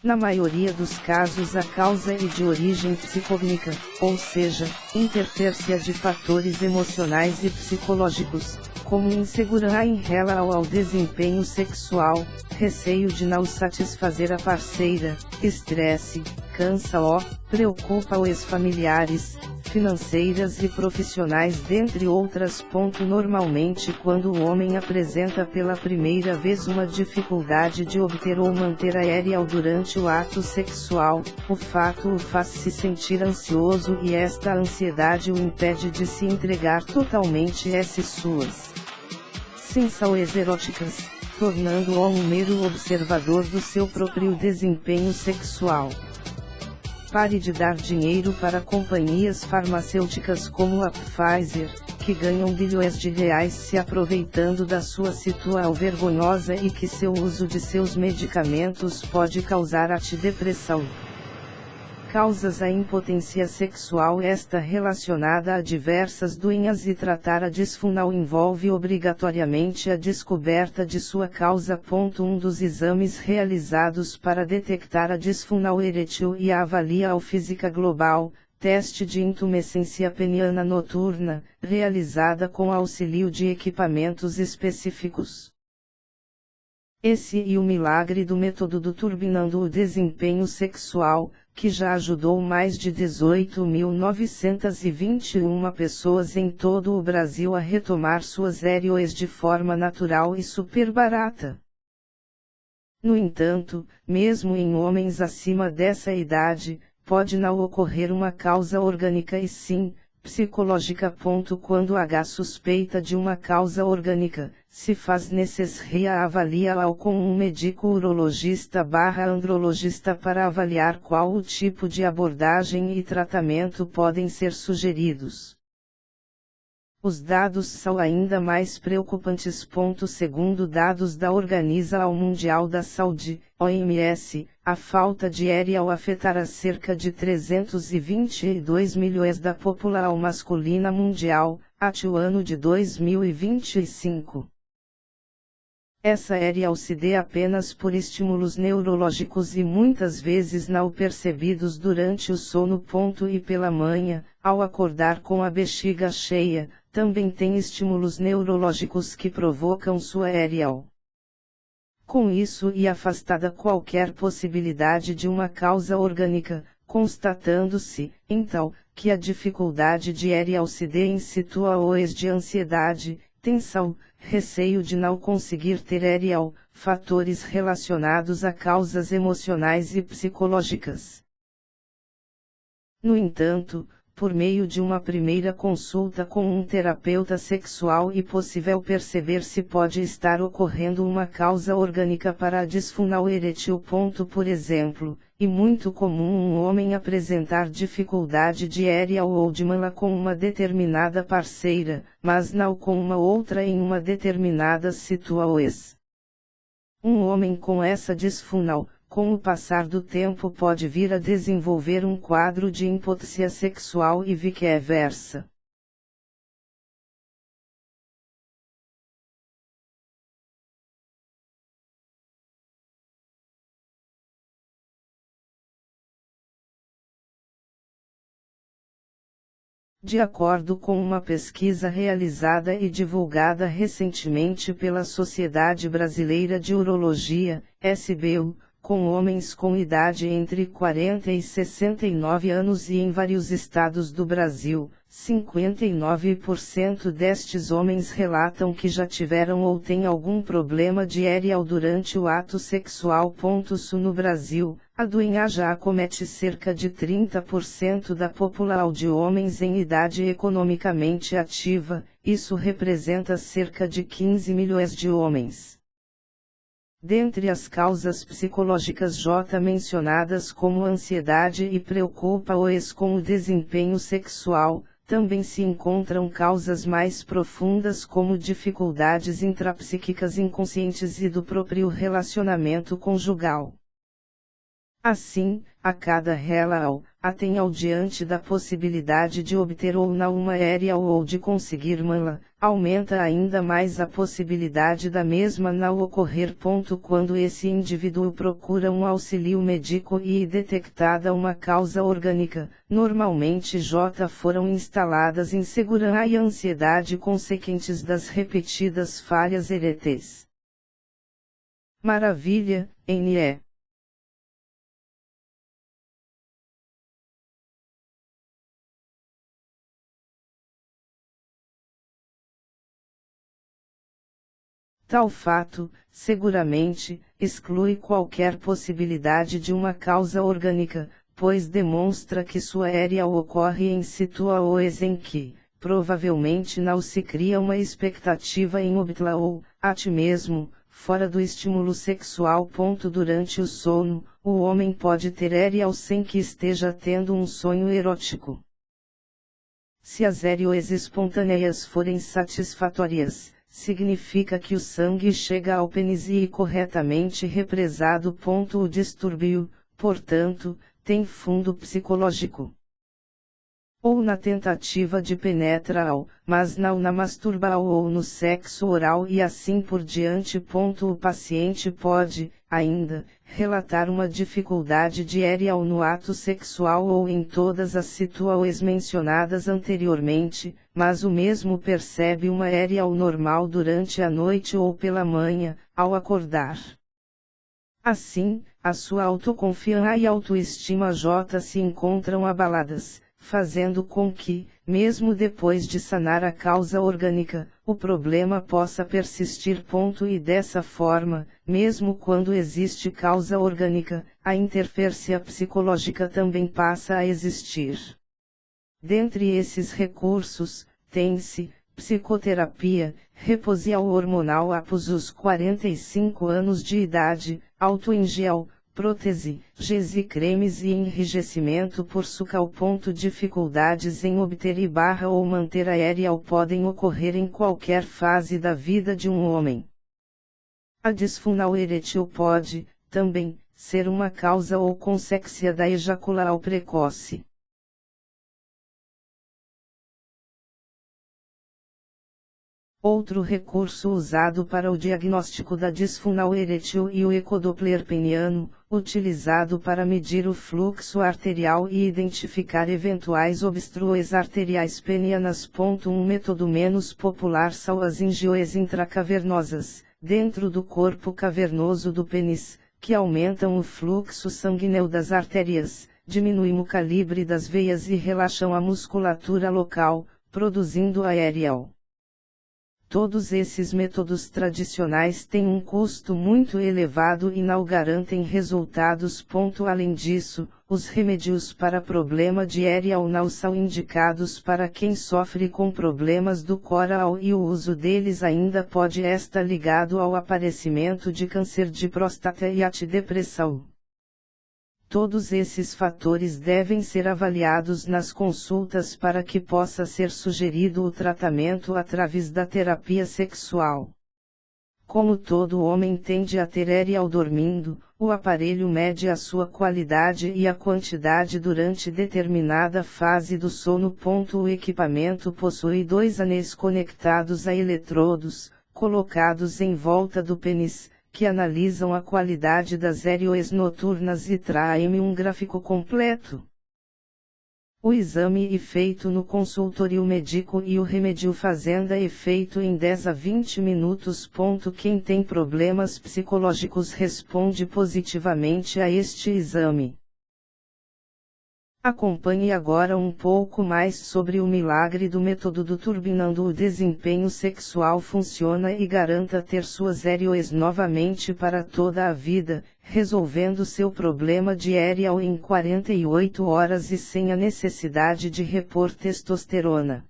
Na maioria dos casos a causa é de origem psicognica, ou seja, interfércia de fatores emocionais e psicológicos, como insegurança em relação ao desempenho sexual, receio de não satisfazer a parceira, estresse, cansa-o, preocupa os familiares, financeiras e profissionais dentre outras. Normalmente quando o homem apresenta pela primeira vez uma dificuldade de obter ou manter a ereção durante o ato sexual, o fato o faz se sentir ansioso e esta ansiedade o impede de se entregar totalmente às suas sensações eróticas, tornando-o um mero observador do seu próprio desempenho sexual. Pare de dar dinheiro para companhias farmacêuticas como a Pfizer, que ganham bilhões de reais se aproveitando da sua situação vergonhosa e que seu uso de seus medicamentos pode causar a ti depressão. Causas a impotência sexual está relacionada a diversas doenças e tratar a disfunção envolve obrigatoriamente a descoberta de sua causa. Um dos exames realizados para detectar a disfunção erétil e a avaliação física global, teste de intumescência peniana noturna, realizada com auxílio de equipamentos específicos. Esse e o milagre do método do turbinando o desempenho sexual, que já ajudou mais de 18.921 pessoas em todo o Brasil a retomar suas ereções de forma natural e super barata. No entanto, mesmo em homens acima dessa idade, pode não ocorrer uma causa orgânica e sim, psicológica. Quando há suspeita de uma causa orgânica, se faz necessária avaliação com um médico urologista/andrologista para avaliar qual o tipo de abordagem e tratamento podem ser sugeridos. Os dados são ainda mais preocupantes. Segundo dados da Organização Mundial da Saúde, OMS, a falta de ereção afetará cerca de 322 milhões da população masculina mundial, até o ano de 2025. Essa ereção se dê apenas por estímulos neurológicos e muitas vezes não percebidos durante o sono. E pela manhã, ao acordar com a bexiga cheia, também tem estímulos neurológicos que provocam sua ereção. Com isso e afastada qualquer possibilidade de uma causa orgânica, constatando-se, então, que a dificuldade de ereção se dê em situações de ansiedade, tensão, receio de não conseguir ter ereção, fatores relacionados a causas emocionais e psicológicas. No entanto, por meio de uma primeira consulta com um terapeuta sexual é possível perceber se pode estar ocorrendo uma causa orgânica para a disfunção erétil. Por exemplo, é muito comum um homem apresentar dificuldade de ereção ou de mala com uma determinada parceira, mas não com uma outra em uma determinada situação. Um homem com essa disfunção, com o passar do tempo pode vir a desenvolver um quadro de impotência sexual e vice-versa. De acordo com uma pesquisa realizada e divulgada recentemente pela Sociedade Brasileira de Urologia, SBU, com homens com idade entre 40 e 69 anos e em vários estados do Brasil, 59% destes homens relatam que já tiveram ou têm algum problema de ereção durante o ato sexual. No Brasil, a doença já acomete cerca de 30% da população de homens em idade economicamente ativa, isso representa cerca de 15 milhões de homens. Dentre as causas psicológicas já mencionadas como ansiedade e preocupa-os com o desempenho sexual, também se encontram causas mais profundas como dificuldades intrapsíquicas inconscientes e do próprio relacionamento conjugal. Assim, a cada relaal, atenham diante da possibilidade de obter ou não uma aérea ou de conseguir uma, aumenta ainda mais a possibilidade da mesma não ocorrer. Quando esse indivíduo procura um auxílio médico e detectada uma causa orgânica, normalmente foram instaladas insegurança e ansiedade consequentes das repetidas falhas eréteis. Maravilha, NE. Tal fato, seguramente, exclui qualquer possibilidade de uma causa orgânica, pois demonstra que sua aérea ocorre em situações em que, provavelmente não se cria uma expectativa em obtê-la ou, até mesmo, fora do estímulo sexual. Durante o sono, o homem pode ter aérea sem que esteja tendo um sonho erótico. Se as aéreas espontâneas forem satisfatórias, significa que o sangue chega ao pênis e corretamente represado. O distúrbio, portanto, tem fundo psicológico. Ou na tentativa de penetrar, mas não na masturbação ou no sexo oral e assim por diante. O paciente pode, ainda, relatar uma dificuldade diária no ato sexual ou em todas as situações mencionadas anteriormente, mas o mesmo percebe uma aérea normal durante a noite ou pela manhã, ao acordar. Assim, a sua autoconfiança e autoestima se encontram abaladas, fazendo com que, mesmo depois de sanar a causa orgânica, o problema possa persistir. E dessa forma, mesmo quando existe causa orgânica, a interferência psicológica também passa a existir. Dentre esses recursos, tem-se psicoterapia, reposição hormonal após os 45 anos de idade, álcool em gel, prótese, gesso e cremes e enrijecimento por sucal. Dificuldades em obter ou manter aérea podem ocorrer em qualquer fase da vida de um homem. A disfunção erétil pode, também, ser uma causa ou consequência da ejaculação precoce. Outro recurso usado para o diagnóstico da disfunção erétil e o ecodoppler peniano, utilizado para medir o fluxo arterial e identificar eventuais obstruções arteriais penianas. Um método menos popular são as angioes intracavernosas, dentro do corpo cavernoso do pênis, que aumentam o fluxo sanguíneo das artérias, diminuem o calibre das veias e relaxam a musculatura local, produzindo aérea. Todos esses métodos tradicionais têm um custo muito elevado e não garantem resultados. Além disso, os remédios para problema de aérea não são indicados para quem sofre com problemas do coração e o uso deles ainda pode estar ligado ao aparecimento de câncer de próstata e depressão. Todos esses fatores devem ser avaliados nas consultas para que possa ser sugerido o tratamento através da terapia sexual. Como todo homem tende a ter aérea dormindo, o aparelho mede a sua qualidade e a quantidade durante determinada fase do sono. O equipamento possui 2 anéis conectados a eletrodos, colocados em volta do pênis, que analisam a qualidade das aéreas noturnas e traem um gráfico completo. O exame é feito no consultório médico e o remédio fazenda é feito em 10 a 20 minutos. Quem tem problemas psicológicos responde positivamente a este exame. Acompanhe agora um pouco mais sobre o milagre do método do turbinando o desempenho sexual funciona e garanta ter suas aéreas novamente para toda a vida, resolvendo seu problema de aérea em 48 horas e sem a necessidade de repor testosterona.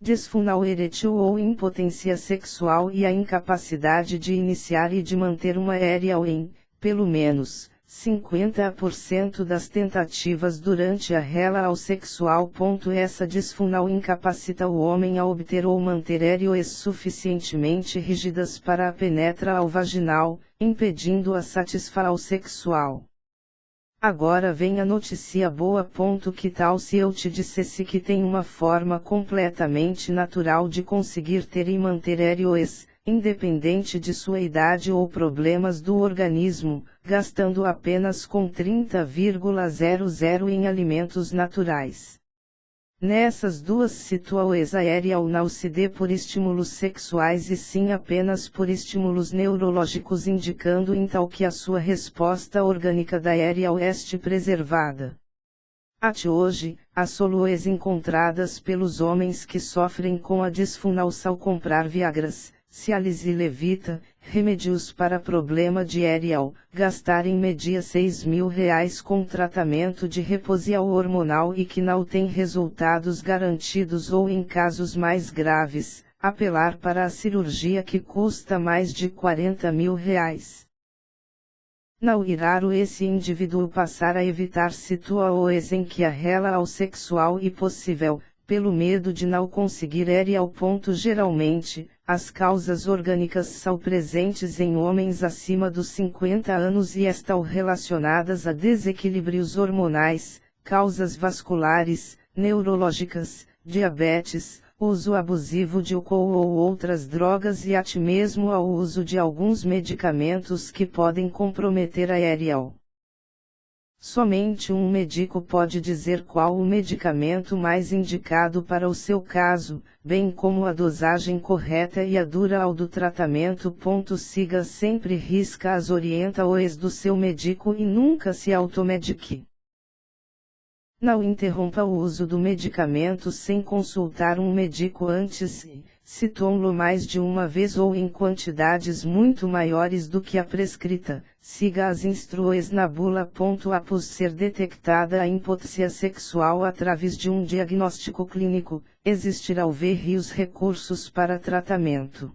Disfunção erétil ou impotência sexual e a incapacidade de iniciar e de manter uma aérea em, pelo menos, 50% das tentativas durante a relação sexual. Essa disfunção incapacita o homem a obter ou manter aéreas suficientemente rígidas para a penetração vaginal, impedindo a satisfação sexual. Agora vem a notícia boa. Que tal se eu te dissesse que tem uma forma completamente natural de conseguir ter e manter EROS, independente de sua idade ou problemas do organismo, gastando apenas com 30,00 em alimentos naturais. Nessas duas situações a Erial não se dê por estímulos sexuais e sim apenas por estímulos neurológicos, indicando então que a sua resposta orgânica da Erial este preservada. Até hoje, as soluções encontradas pelos homens que sofrem com a disfunção ao comprar Viagras, Cialis e Levita, remédios para problema de Erial, gastar em média R$6.000 com tratamento de reposição hormonal e que não tem resultados garantidos, ou em casos mais graves, apelar para a cirurgia que custa mais de R$40.000. Não irá esse indivíduo passar a evitar situações em que arrela ao sexual e possível, pelo medo de não conseguir Erial. Geralmente, as causas orgânicas são presentes em homens acima dos 50 anos e estão relacionadas a desequilíbrios hormonais, causas vasculares, neurológicas, diabetes, uso abusivo de álcool ou outras drogas e até mesmo ao uso de alguns medicamentos que podem comprometer a Erial. Somente um médico pode dizer qual o medicamento mais indicado para o seu caso, bem como a dosagem correta e a duração do tratamento. Siga sempre risca as orientações do seu médico e nunca se automedique. Não interrompa o uso do medicamento sem consultar um médico antes e, se tome-lo mais de uma vez ou em quantidades muito maiores do que a prescrita, siga as instruções na bula. Após ser detectada a impotência sexual através de um diagnóstico clínico, existirão vários recursos para tratamento.